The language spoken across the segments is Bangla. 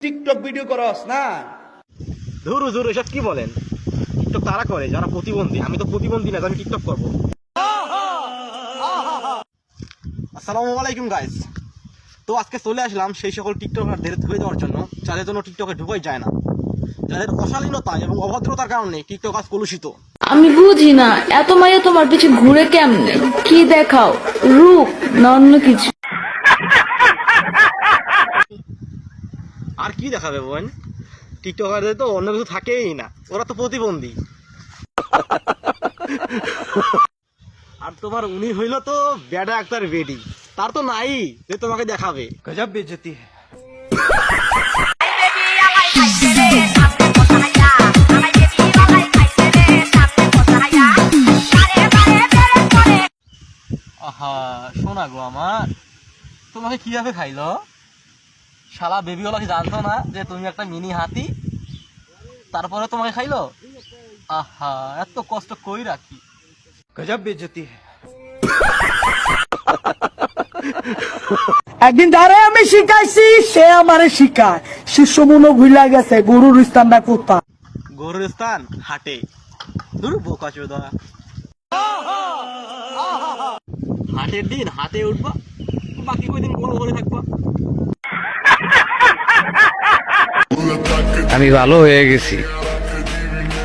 টিকটক ভিডিও করস না? ধুরু ধুরু এসব কি বলেন? টিকটক তারা করে যারা প্রতিবন্ধী। আমি তো প্রতিবন্ধী না, আমি টিকটক করবো। আসসালামু আলাইকুম গাইস। তো আজকে চলে আসলাম সেই সকল টিকটকারদের ধুয়ে দেওয়ার জন্য যাদের জন্য টিকটকে ঢুকাই যায় না, যাদের অশালীনতা এবং অভদ্রতার কারণে টিকটক আজ কলুষিত। আমি বুঝি না এত মাইয়া তোমার পিছে ঘুরে কেমনে? কি দেখাও, রূপ না অন্য কিছু? আর কি দেখাবে বোন? টিকটকারদের তো অন্য কিছু থাকেই না, ওরা তো প্রতিবন্ধী। আর তোমার উনি হইল তো ব্যাডা আক্তার বেডি, তার তো নাই যে তোমাকে দেখাবে। গজব বেজতি। আহা শোনা গো আমার, তোমাকে কিভাবে খাইলো? শালা বেবিওয়ালা কি জানতো না যে তুমি একটা মিনি হাতি? তারপরে তোমাকে খাইলো? আহা এত কষ্ট কই রাখি। গজব বেজতি। একদিন যারে আমি শিখাইছি সে আমারে শিখায়। শিষ্য মনে ভুলা গেছে গুরুর স্থানটা কোথা। গরুর স্থান হাটে। দূর বোকা চোদা। হাটের দিন হাতে উঠবা, বাকি কয়দিন গোল করে থাকবা। আমি ভালো হয়ে গেছি,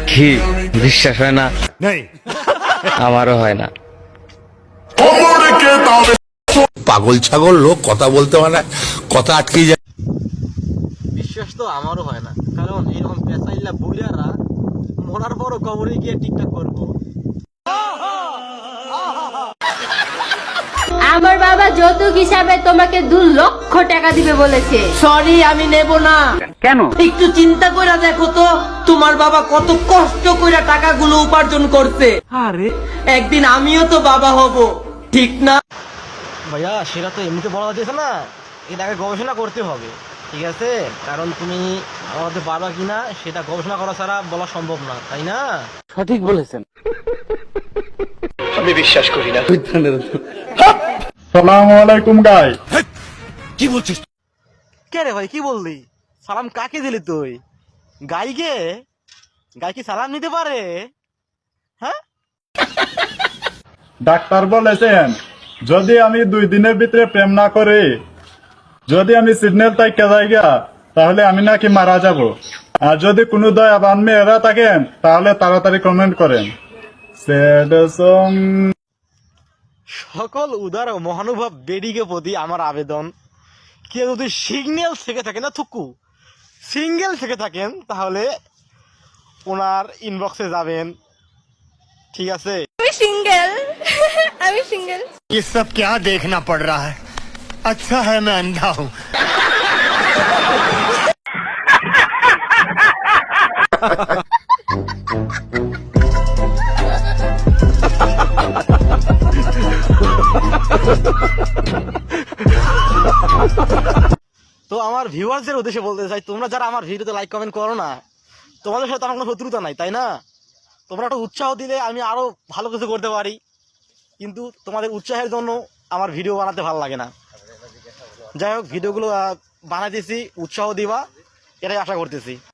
কি বিশ্বাস হয় না? আমারও হয় না। পাগল ছাগল লোক কথা বলতে পারে না, কথা আটকে যায়। বিশ্বাস তো আমারও হয় না, কারণ এরকম পেঁচাইলা বুলিয়ারা মরার পরও কবরে গিয়ে টিকটক করবো। আমার বাবা যৌতুক হিসাবে তোমাকে 2 লক্ষ টাকা দিবে বলেছে। সরি আমি নেব না। কেন? একটু চিন্তা করে দেখো তো তোমার বাবা কত কষ্ট করে টাকাগুলো উপার্জন করছে। আরে একদিন আমিও তো বাবা হব, ঠিক না? ভাইয়া সেটা তো এমনিতে বলা যাচ্ছে না, এর আগে গবেষণা করতে হবে, ঠিক আছে? কারণ তুমি আমাদের পারবা কিনা সেটা গবেষণা করা ছাড়া বলা সম্ভব না, তাই না? সঠিক বলেছেন। সালামু আলাইকুম গাই। কি বলছিস? কে রে ভাই, কি বললি? সালাম কাকে দিলি তুই? গাইকে? গাই কি সালাম নিতে পারে? হ্যাঁ, ডাক্তার বলেছেন যদি আমি 2 দিনের ভিতরে প্রেম না করি, যদি আমি সিগন্যাল তাইকা যাইগা, তাহলে আমি নাকি মারা যাব। আর যদি কোনো দয়াবান মেয়েরা থাকেন তাহলে তাড়াতাড়ি কমেন্ট করেন। Sad song. সকল উদার ও মহানুভব বেডিকে প্রতি আমার আবেদন, কেউ যদি সিগন্যাল থেকে থাকে না থুকু সিঙ্গেল থেকে থাকেন তাহলে ওনার ইনবক্সে যাবেন, ঠিক আছে? আমি সিঙ্গেল। আমি সিঙ্গেল। ये सब क्या देखना पड़ रहा है? अच्छा है मैं अंधा हूँ। তো আমার ভিউয়ার্সদের উদ্দেশ্যে বলতে চাই, তোমরা যারা আমার ভিডিওতে লাইক কমেন্ট করো না, তোমাদের সাথে আমার কোনো শত্রুতা নাই, তাই না? তোমরা একটা উৎসাহ দিলে আমি আরো ভালো কিছু করতে পারি, কিন্তু তোমাদের উৎসাহের জন্য আমার ভিডিও বানাতে ভালো লাগে না। যাই হোক, ভিডিওগুলো বানাইতেছি, উৎসাহ দিবা, এটাই আশা করতেছি।